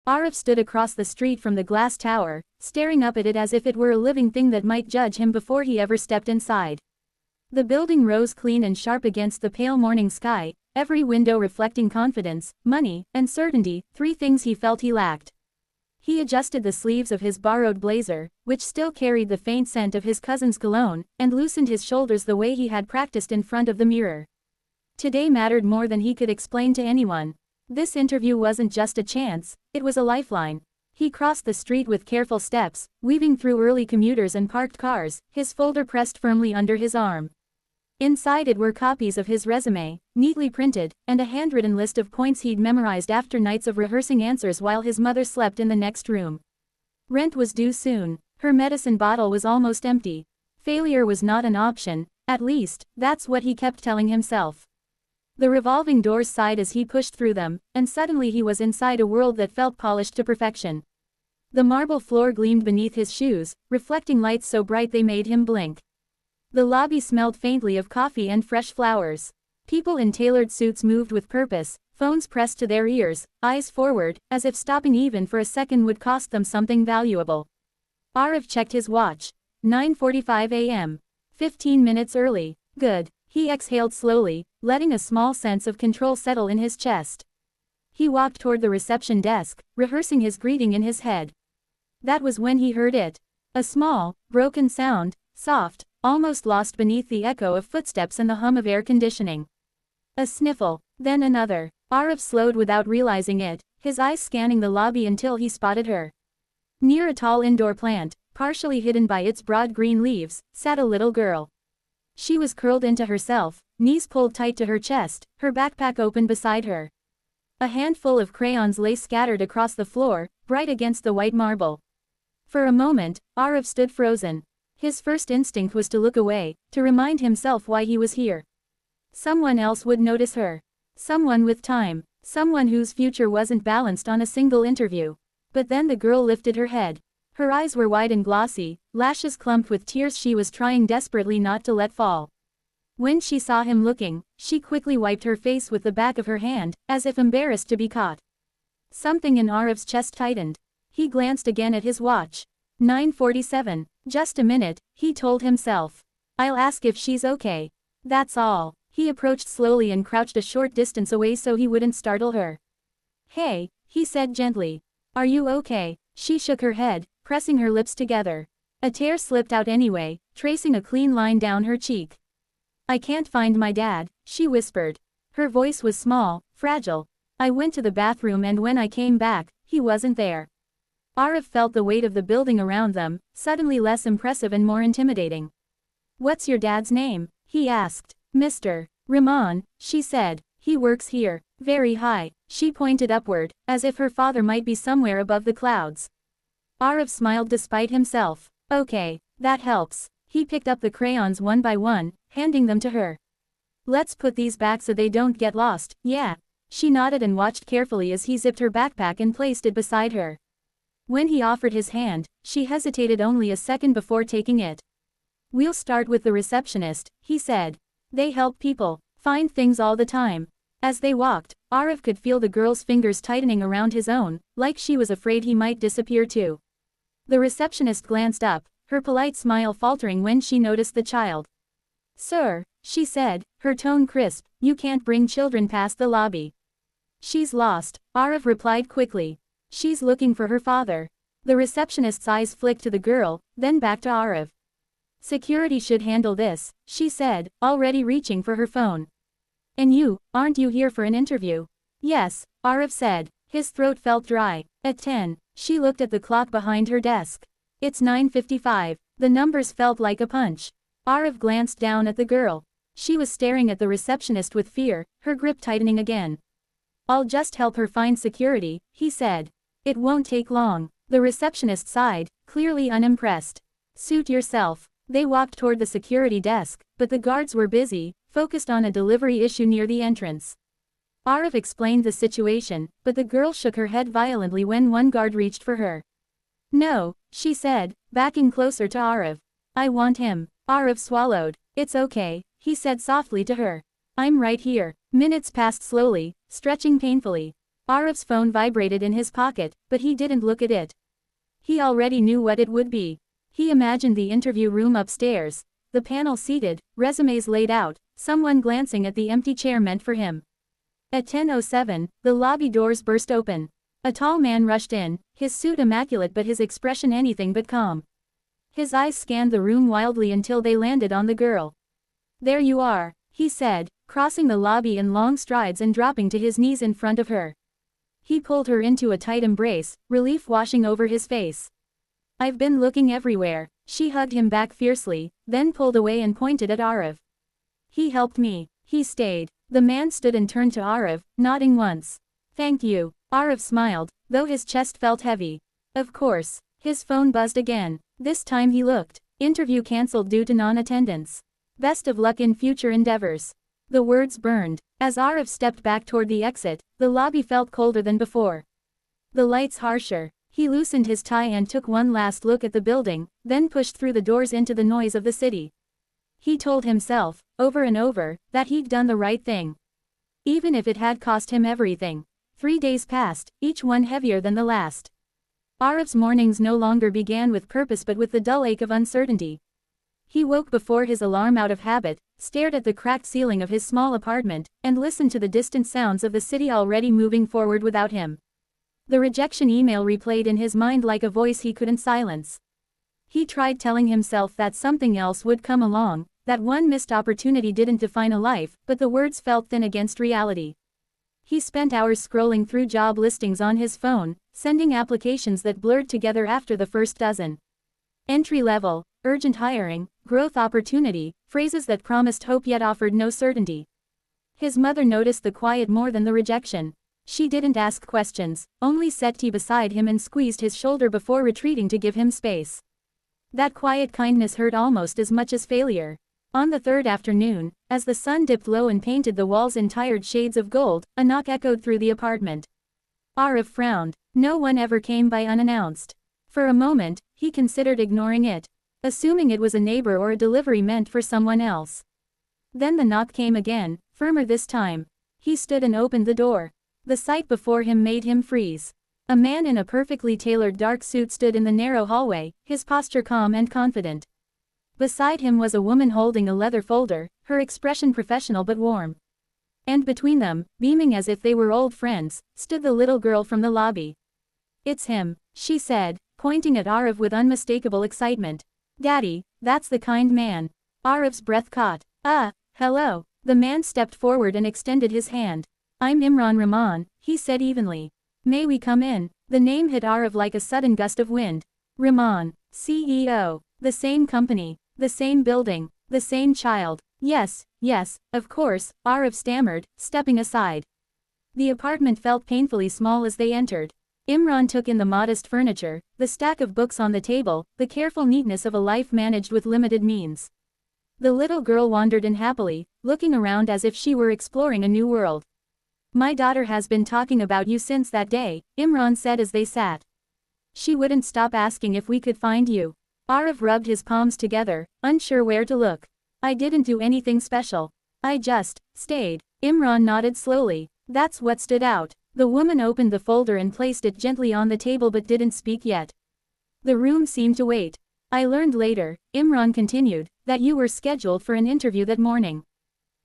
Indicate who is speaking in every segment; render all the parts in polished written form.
Speaker 1: Arif stood across the street from the glass tower, staring up at it as if it were a living thing that might judge him before he ever stepped inside. The building rose clean and sharp against the pale morning sky, every window reflecting confidence, money, and certainty, three things he felt he lacked. He adjusted the sleeves of his borrowed blazer, which still carried the faint scent of his cousin's cologne, and loosened his shoulders the way he had practiced in front of the mirror. Today mattered more than he could explain to anyone. This interview wasn't just a chance, it was a lifeline. He crossed the street with careful steps, weaving through early commuters and parked cars, his folder pressed firmly under his arm. Inside it were copies of his resume, neatly printed, and a handwritten list of points he'd memorized after nights of rehearsing answers while his mother slept in the next room. Rent was due soon. Her medicine bottle was almost empty. Failure was not an option, at least, that's what he kept telling himself. The revolving doors sighed as he pushed through them, and suddenly he was inside a world that felt polished to perfection. The marble floor gleamed beneath his shoes, reflecting lights so bright they made him blink. The lobby smelled faintly of coffee and fresh flowers. People in tailored suits moved with purpose, phones pressed to their ears, eyes forward, as if stopping even for a second would cost them something valuable. Arif checked his watch. 9:45 a.m. 15 minutes early. Good. He exhaled slowly, letting a small sense of control settle in his chest. He walked toward the reception desk, rehearsing his greeting in his head. That was when he heard it. A small, broken sound, soft, almost lost beneath the echo of footsteps and the hum of air conditioning. A sniffle, then another. Arif slowed without realizing it, his eyes scanning the lobby until he spotted her. Near a tall indoor plant, partially hidden by its broad green leaves, sat a little girl. She was curled into herself, knees pulled tight to her chest, her backpack open beside her. A handful of crayons lay scattered across the floor, bright against the white marble. For a moment, Arif stood frozen. His first instinct was to look away, to remind himself why he was here. Someone else would notice her. Someone with time. Someone whose future wasn't balanced on a single interview. But then the girl lifted her head. Her eyes were wide and glossy, lashes clumped with tears she was trying desperately not to let fall. When she saw him looking, she quickly wiped her face with the back of her hand, as if embarrassed to be caught. Something in Arif's chest tightened. He glanced again at his watch. 9:47. Just a minute, he told himself. I'll ask if she's okay. That's all. He approached slowly and crouched a short distance away so he wouldn't startle her. Hey, he said gently. Are you okay? She shook her head, pressing her lips together. A tear slipped out anyway, tracing a clean line down her cheek. I can't find my dad, she whispered. Her voice was small, fragile. I went to the bathroom and when I came back, he wasn't there. Arif felt the weight of the building around them, suddenly less impressive and more intimidating. What's your dad's name? He asked. Mr. Rahman, she said. He works here. Very high. She pointed upward, as if her father might be somewhere above the clouds. Arif smiled despite himself. Okay, that helps. He picked up the crayons one by one, handing them to her. Let's put these back so they don't get lost, yeah. She nodded and watched carefully as he zipped her backpack and placed it beside her. When he offered his hand, she hesitated only a second before taking it. We'll start with the receptionist, he said. They help people find things all the time. As they walked, Arif could feel the girl's fingers tightening around his own, like she was afraid he might disappear too. The receptionist glanced up, her polite smile faltering when she noticed the child. Sir, she said, her tone crisp, you can't bring children past the lobby. She's lost, Arif replied quickly. She's looking for her father. The receptionist's eyes flicked to the girl, then back to Arif. Security should handle this, she said, already reaching for her phone. And you, aren't you here for an interview? Yes, Arif said. His throat felt dry. At 10, she looked at the clock behind her desk. It's 9:55. The numbers felt like a punch. Arif glanced down at the girl. She was staring at the receptionist with fear, her grip tightening again. I'll just help her find security, he said. It won't take long. The receptionist sighed, clearly unimpressed. Suit yourself. They walked toward the security desk, but the guards were busy, focused on a delivery issue near the entrance. Arif explained the situation, but the girl shook her head violently when one guard reached for her. No, she said, backing closer to Arif. I want him. Arif swallowed. It's okay, he said softly to her. I'm right here. Minutes passed slowly, stretching painfully. Arif's phone vibrated in his pocket, but he didn't look at it. He already knew what it would be. He imagined the interview room upstairs, the panel seated, resumes laid out, someone glancing at the empty chair meant for him. At 10:07, the lobby doors burst open. A tall man rushed in, his suit immaculate but his expression anything but calm. His eyes scanned the room wildly until they landed on the girl. "There you are," he said, crossing the lobby in long strides and dropping to his knees in front of her. He pulled her into a tight embrace, relief washing over his face. "I've been looking everywhere." She hugged him back fiercely, then pulled away and pointed at Arif. "He helped me." He stayed. The man stood and turned to Arif, nodding once. "Thank you." Arif smiled, though his chest felt heavy. Of course. His phone buzzed again. This time he looked. Interview cancelled due to non-attendance. Best of luck in future endeavors. The words burned. As Arif stepped back toward the exit, the lobby felt colder than before. The lights harsher. He loosened his tie and took one last look at the building, then pushed through the doors into the noise of the city. He told himself, over and over, that he'd done the right thing. Even if it had cost him everything. 3 days passed, each one heavier than the last. Arif's mornings no longer began with purpose but with the dull ache of uncertainty. He woke before his alarm out of habit, stared at the cracked ceiling of his small apartment, and listened to the distant sounds of the city already moving forward without him. The rejection email replayed in his mind like a voice he couldn't silence. He tried telling himself that something else would come along, that one missed opportunity didn't define a life, but the words felt thin against reality. He spent hours scrolling through job listings on his phone, sending applications that blurred together after the first dozen. Entry level, urgent hiring, growth opportunity, phrases that promised hope yet offered no certainty. His mother noticed the quiet more than the rejection. She didn't ask questions, only set tea beside him and squeezed his shoulder before retreating to give him space. That quiet kindness hurt almost as much as failure. On the third afternoon, as the sun dipped low and painted the walls in tired shades of gold, a knock echoed through the apartment. Arif frowned. No one ever came by unannounced. For a moment, he considered ignoring it, assuming it was a neighbor or a delivery meant for someone else. Then the knock came again, firmer this time. He stood and opened the door. The sight before him made him freeze. A man in a perfectly tailored dark suit stood in the narrow hallway, his posture calm and confident. Beside him was a woman holding a leather folder, her expression professional but warm. And between them, beaming as if they were old friends, stood the little girl from the lobby. "It's him," she said, pointing at Arif with unmistakable excitement. "Daddy, that's the kind man." Arif's breath caught. Hello." The man stepped forward and extended his hand. "I'm Imran Rahman," he said evenly. "May we come in?" The name hit Arif like a sudden gust of wind. Rahman, CEO, the same company, the same building, the same child. Yes, of course," Arif stammered, stepping aside. The apartment felt painfully small as they entered. Imran took in the modest furniture, the stack of books on the table, the careful neatness of a life managed with limited means. The little girl wandered in happily, looking around as if she were exploring a new world. "My daughter has been talking about you since that day," Imran said as they sat. "She wouldn't stop asking if we could find you." Arif rubbed his palms together, unsure where to look. "I didn't do anything special. I just stayed." Imran nodded slowly. "That's what stood out." The woman opened the folder and placed it gently on the table but didn't speak yet. The room seemed to wait. "I learned later," Imran continued, "that you were scheduled for an interview that morning.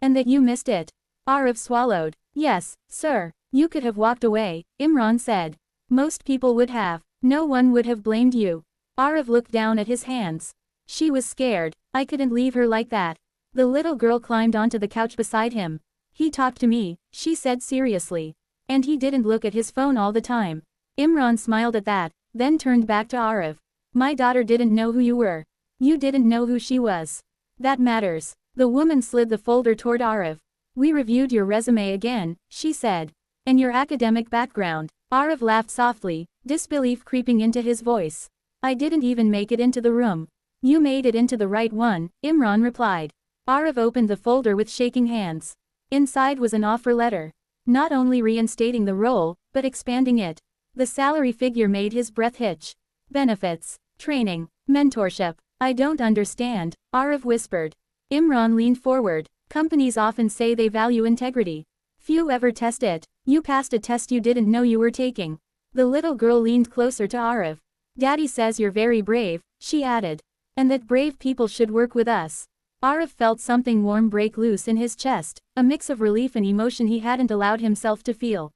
Speaker 1: And that you missed it." Arif swallowed. "Yes, sir. You could have walked away," Imran said. "Most people would have. No one would have blamed you." Arif looked down at his hands. She was scared. "I couldn't leave her like that." The little girl climbed onto the couch beside him. "He talked to me," she said seriously. "And he didn't look at his phone all the time." Imran smiled at that, then turned back to Arif. "My daughter didn't know who you were. You didn't know who she was. That matters." The woman slid the folder toward Arif. "We reviewed your resume again," she said. "And your academic background." Arif laughed softly, disbelief creeping into his voice. "I didn't even make it into the room." "You made it into the right one," Imran replied. Arif opened the folder with shaking hands. Inside was an offer letter. Not only reinstating the role, but expanding it. The salary figure made his breath hitch. "Benefits, training, mentorship." "I don't understand," Arif whispered. Imran leaned forward. "Companies often say they value integrity. Few ever test it." You passed a test you didn't know you were taking. The little girl leaned closer to Arif. Daddy says you're very brave, she added. And that brave people should work with us. Arif felt something warm break loose in his chest, a mix of relief and emotion he hadn't allowed himself to feel.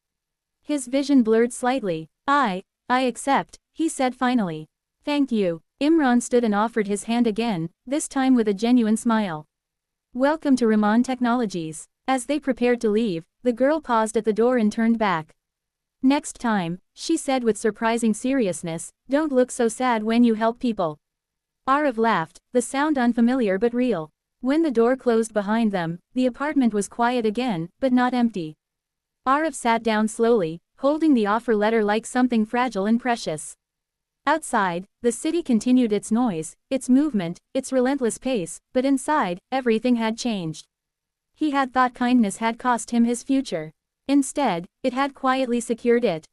Speaker 1: His vision blurred slightly. I accept, he said finally. Thank you. Imran stood and offered his hand again, this time with a genuine smile. Welcome to Rahman Technologies. As they prepared to leave, the girl paused at the door and turned back. Next time, she said with surprising seriousness, don't look so sad when you help people. Arif laughed, the sound unfamiliar but real. When the door closed behind them, the apartment was quiet again, but not empty. Arif sat down slowly, holding the offer letter like something fragile and precious. Outside, the city continued its noise, its movement, its relentless pace, but inside, everything had changed. He had thought kindness had cost him his future. Instead, it had quietly secured it.